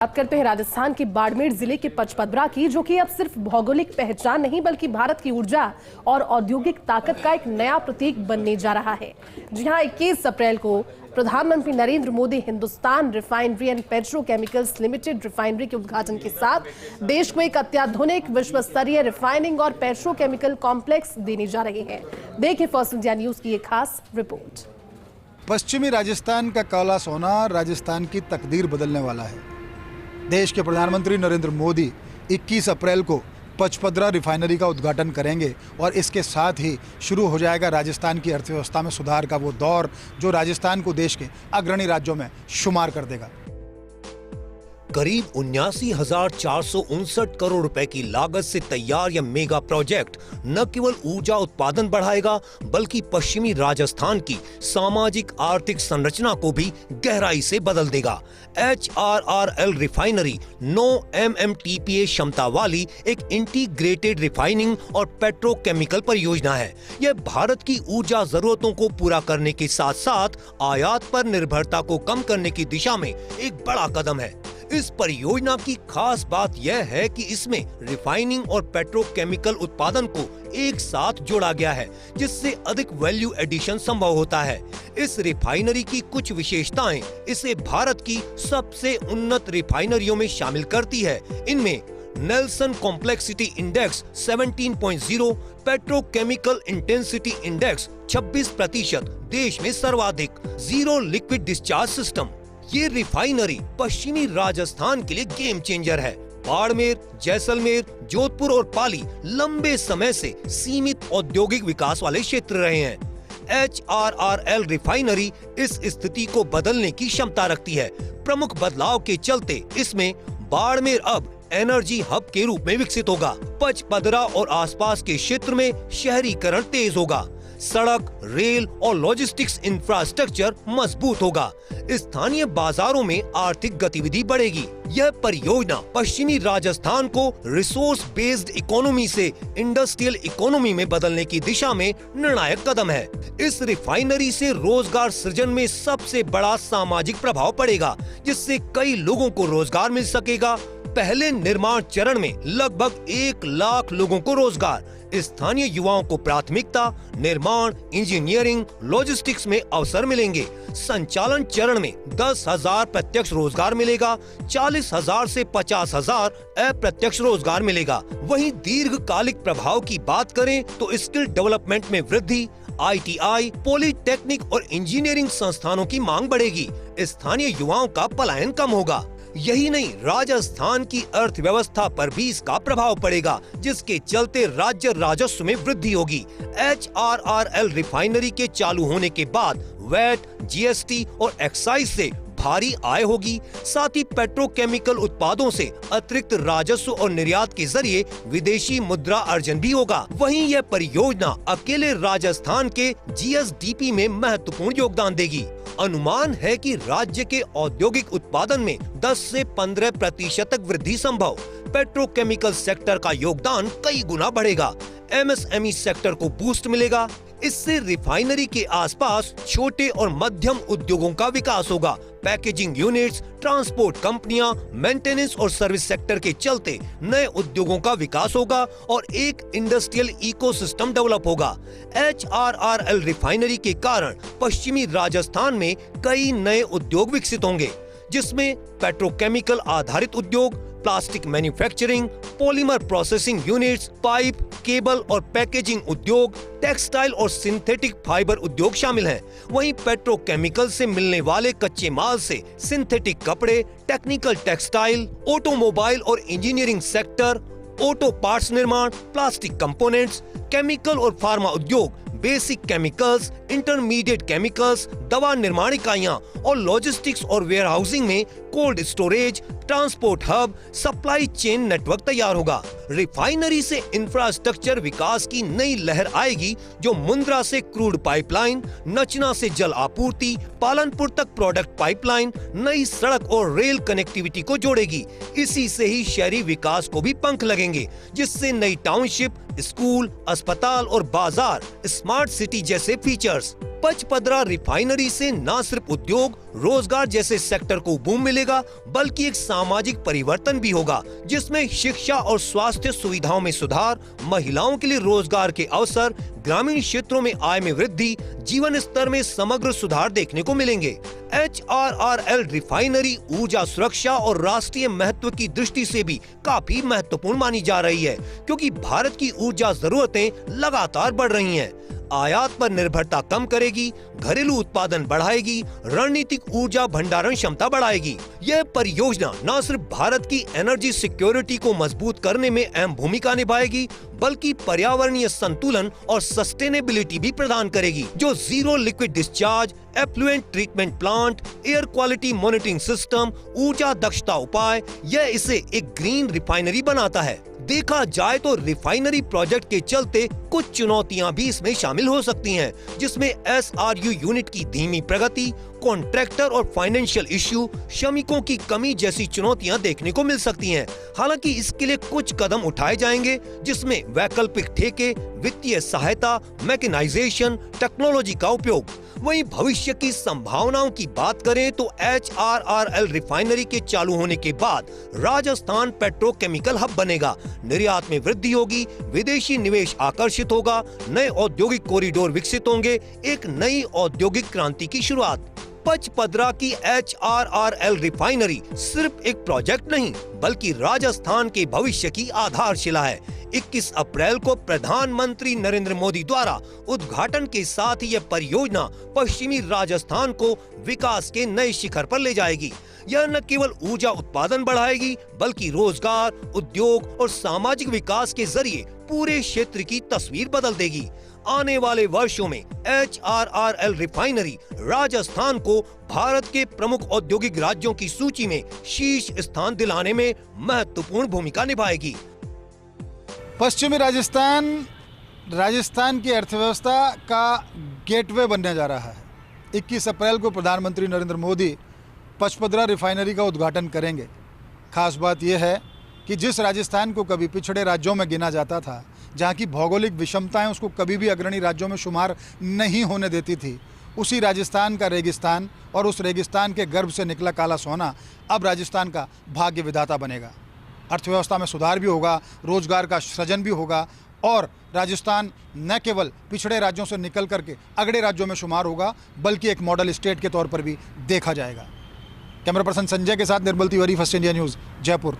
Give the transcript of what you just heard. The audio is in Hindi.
बात करते हैं राजस्थान के बाड़मेर जिले के पचपदरा की, जो कि अब सिर्फ भौगोलिक पहचान नहीं बल्कि भारत की ऊर्जा और औद्योगिक ताकत का एक नया प्रतीक बनने जा रहा है। जी हां, 21 अप्रैल को प्रधानमंत्री Narendra Modi Hindustan refinery and petrochemicals limited refinery के उद्घाटन के साथ देश को एक अत्याधुनिक विश्व स्तरीय रिफाइनिंग और पेट्रोकेमिकल कॉम्प्लेक्स देने जा रहे हैं। देखिए फर्स्ट इंडिया न्यूज की एक खास रिपोर्ट। पश्चिमी राजस्थान का काला सोना राजस्थान की तकदीर बदलने वाला है। देश के प्रधानमंत्री नरेंद्र मोदी 21 अप्रैल को पचपदरा रिफाइनरी का उद्घाटन करेंगे और इसके साथ ही शुरू हो जाएगा राजस्थान की अर्थव्यवस्था में सुधार का वो दौर जो राजस्थान को देश के अग्रणी राज्यों में शुमार कर देगा। करीब 79,459 करोड़ रुपए की लागत से तैयार यह मेगा प्रोजेक्ट न केवल ऊर्जा उत्पादन बढ़ाएगा बल्कि पश्चिमी राजस्थान की सामाजिक आर्थिक संरचना को भी गहराई से बदल देगा। HRRL रिफाइनरी 9 MMTPA क्षमता वाली एक इंटीग्रेटेड रिफाइनिंग और पेट्रोकेमिकल परियोजना है। यह भारत की ऊर्जा जरूरतों को पूरा करने के साथ साथ आयात पर निर्भरता को कम करने की दिशा में एक बड़ा कदम है। इस परियोजना की खास बात यह है कि इसमें रिफाइनिंग और पेट्रोकेमिकल उत्पादन को एक साथ जोड़ा गया है, जिससे अधिक वैल्यू एडिशन संभव होता है। इस रिफाइनरी की कुछ विशेषताएं इसे भारत की सबसे उन्नत रिफाइनरियों में शामिल करती है। इनमें Nelson complexity index 17.0, petrochemical intensity index 26%, देश में सर्वाधिक, जीरो लिक्विड डिस्चार्ज सिस्टम। ये रिफाइनरी पश्चिमी राजस्थान के लिए गेम चेंजर है। बाड़मेर, जैसलमेर, जोधपुर और पाली लंबे समय से सीमित औद्योगिक विकास वाले क्षेत्र रहे हैं। HRRL रिफाइनरी इस स्थिति को बदलने की क्षमता रखती है। प्रमुख बदलाव के चलते इसमें बाड़मेर अब एनर्जी हब के रूप में विकसित होगा। पचपदरा और आसपास के क्षेत्र में शहरीकरण तेज होगा। सड़क, रेल और लॉजिस्टिक्स इंफ्रास्ट्रक्चर मजबूत होगा। स्थानीय बाजारों में आर्थिक गतिविधि बढ़ेगी। यह परियोजना पश्चिमी राजस्थान को रिसोर्स बेस्ड इकोनॉमी से इंडस्ट्रियल इकोनॉमी में बदलने की दिशा में निर्णायक कदम है। इस रिफाइनरी से रोजगार सृजन में सबसे बड़ा सामाजिक प्रभाव पड़ेगा, जिससे कई लोगों को रोजगार मिल सकेगा। पहले निर्माण चरण में लगभग 1 लाख लोगों को रोजगार, स्थानीय युवाओं को प्राथमिकता, निर्माण, इंजीनियरिंग, लॉजिस्टिक्स में अवसर मिलेंगे। संचालन चरण में 10,000 प्रत्यक्ष रोजगार मिलेगा, 40,000 से 50,000 अप्रत्यक्ष रोजगार मिलेगा। वहीं दीर्घकालिक प्रभाव की बात करें तो स्किल डेवलपमेंट में वृद्धि, ITI, पॉलिटेक्निक और इंजीनियरिंग संस्थानों की मांग बढ़ेगी। स्थानीय युवाओं का पलायन कम होगा। यही नहीं, राजस्थान की अर्थव्यवस्था पर भी इसका प्रभाव पड़ेगा, जिसके चलते राज्य राजस्व में वृद्धि होगी। HRRL रिफाइनरी के चालू होने के बाद वैट, GST और एक्साइज से भारी आय होगी। साथ ही पेट्रोकेमिकल उत्पादों से अतिरिक्त राजस्व और निर्यात के जरिए विदेशी मुद्रा अर्जन भी होगा। वहीं यह परियोजना अकेले राजस्थान के GSDP में महत्वपूर्ण योगदान देगी। अनुमान है कि राज्य के औद्योगिक उत्पादन में 10 से 15% तक वृद्धि संभव। पेट्रोकेमिकल सेक्टर का योगदान कई गुना बढ़ेगा। MSME सेक्टर को बूस्ट मिलेगा। इससे रिफाइनरी के आसपास छोटे और मध्यम उद्योगों का विकास होगा। पैकेजिंग यूनिट्स, ट्रांसपोर्ट कंपनियां, मेंटेनेंस और सर्विस सेक्टर के चलते नए उद्योगों का विकास होगा और एक इंडस्ट्रियल इकोसिस्टम डेवलप होगा। HRRL रिफाइनरी के कारण पश्चिमी राजस्थान में कई नए उद्योग विकसित होंगे, जिसमें पेट्रोकेमिकल आधारित उद्योग, plastic manufacturing, polymer processing units, pipe, cable और पैकेजिंग उद्योग, टेक्सटाइल और सिंथेटिक फाइबर उद्योग शामिल हैं। वहीं पेट्रोकेमिकल से मिलने वाले कच्चे माल से सिंथेटिक कपड़े, टेक्निकल टेक्सटाइल, ऑटोमोबाइल और इंजीनियरिंग सेक्टर, ऑटो पार्ट्स निर्माण, प्लास्टिक कंपोनेंट्स, केमिकल और फार्मा उद्योग, बेसिक केमिकल्स, इंटरमीडिएट केमिकल्स, दवा निर्माण इकाइयां और लॉजिस्टिक्स और वेयरहाउसिंग में cold storage, transport hub, supply chain network तैयार होगा। रिफाइनरी से इंफ्रास्ट्रक्चर विकास की नई लहर आएगी, जो मुंद्रा से क्रूड पाइपलाइन, नचना से जल आपूर्ति, पालनपुर तक प्रोडक्ट पाइपलाइन, नई सड़क और रेल कनेक्टिविटी को जोड़ेगी। इसी से ही शहरी विकास को भी पंख लगेंगे, जिससे नई टाउनशिप, स्कूल, अस्पताल और बाजार, स्मार्ट सिटी जैसे फीचर्स पचपदरा रिफाइनरी से न सिर्फ उद्योग, रोजगार जैसे सेक्टर को बूम मिलेगा, बल्कि एक सामाजिक परिवर्तन भी होगा, जिसमें शिक्षा और स्वास्थ्य सुविधाओं में सुधार, महिलाओं के लिए रोजगार के अवसर, ग्रामीण क्षेत्रों में आय में वृद्धि, जीवन स्तर में समग्र सुधार देखने को मिलेंगे। HRRL रिफाइनरी ऊर्जा सुरक्षा और राष्ट्रीय महत्व की दृष्टि से भी काफी महत्वपूर्ण मानी जा रही है, क्योंकि भारत की ऊर्जा जरूरतें लगातार बढ़ रही हैं। आयात पर निर्भरता कम करेगी, घरेलू उत्पादन बढ़ाएगी, रणनीतिक ऊर्जा भंडारण क्षमता बढ़ाएगी। यह परियोजना न सिर्फ भारत की एनर्जी सिक्योरिटी को मजबूत करने में अहम भूमिका निभाएगी, बल्कि पर्यावरणीय संतुलन और सस्टेनेबिलिटी भी प्रदान करेगी, जो zero liquid discharge, effluent treatment plant, air quality monitoring system, ऊर्जा दक्षता उपाय, यह इसे एक ग्रीन रिफाइनरी बनाता है। देखा जाए तो रिफाइनरी प्रोजेक्ट के चलते कुछ चुनौतियां भी इसमें शामिल हो सकती हैं, जिसमें SRU यूनिट की धीमी प्रगति, कॉन्ट्रैक्टर और फाइनेंशियल इश्यू, श्रमिकों की कमी जैसी चुनौतियां देखने को मिल सकती हैं। हालांकि इसके लिए कुछ कदम उठाए जाएंगे, जिसमें वैकल्पिक ठेके, वित्तीय सहायता, मैकेनाइजेशन, टेक्नोलॉजी का उपयोग। वहीं भविष्य की संभावनाओं की बात करें तो HRRL रिफाइनरी के चालू होने के बाद राजस्थान पेट्रोकेमिकल हब बनेगा, निर्यात में वृद्धि होगी, विदेशी निवेश आकर्षित होगा, नए औद्योगिक कॉरिडोर विकसित होंगे, एक नई औद्योगिक क्रांति की शुरुआत। पचपदरा की HRRL रिफाइनरी सिर्फ एक प्रोजेक्ट नहीं, बल्कि राजस्थान के भविष्य की आधारशिला है। 21 अप्रैल को प्रधानमंत्री नरेंद्र मोदी द्वारा उद्घाटन के साथ ही यह परियोजना पश्चिमी राजस्थान को विकास के नए शिखर पर ले जाएगी। यह न केवल ऊर्जा उत्पादन बढ़ाएगी, बल्कि रोजगार, उद्योग और सामाजिक विकास के जरिए पूरे क्षेत्र की तस्वीर बदल देगी। आने वाले वर्षों में HRRL रिफाइनरी राजस्थान को भारत के प्रमुख औद्योगिक राज्यों की सूची में शीर्ष स्थान दिलाने में महत्वपूर्ण भूमिका निभाएगी। पश्चिमी राजस्थान की अर्थव्यवस्था का गेटवे बनने जा रहा है। 21 अप्रैल को प्रधानमंत्री नरेंद्र मोदी पचपदरा रिफाइनरी का उद्घाटन करेंगे। खास बात यह है कि जिस राजस्थान को कभी पिछड़े राज्यों में गिना जाता था, जहाँ की भौगोलिक विषमताएं उसको कभी भी अग्रणी राज्यों में शुमार नहीं होने देती थी, उसी राजस्थान का रेगिस्तान और उस रेगिस्तान के गर्भ से निकला काला सोना अब राजस्थान का भाग्य विधाता बनेगा। अर्थव्यवस्था में सुधार भी होगा, रोजगार का सृजन भी होगा और राजस्थान न केवल पिछड़े राज्यों से निकल करके अगड़े राज्यों में शुमार होगा, बल्कि एक मॉडल स्टेट के तौर पर भी देखा जाएगा। कैमरा पर्सन संजय के साथ Nirmal Tiwari, first India news, Jaipur.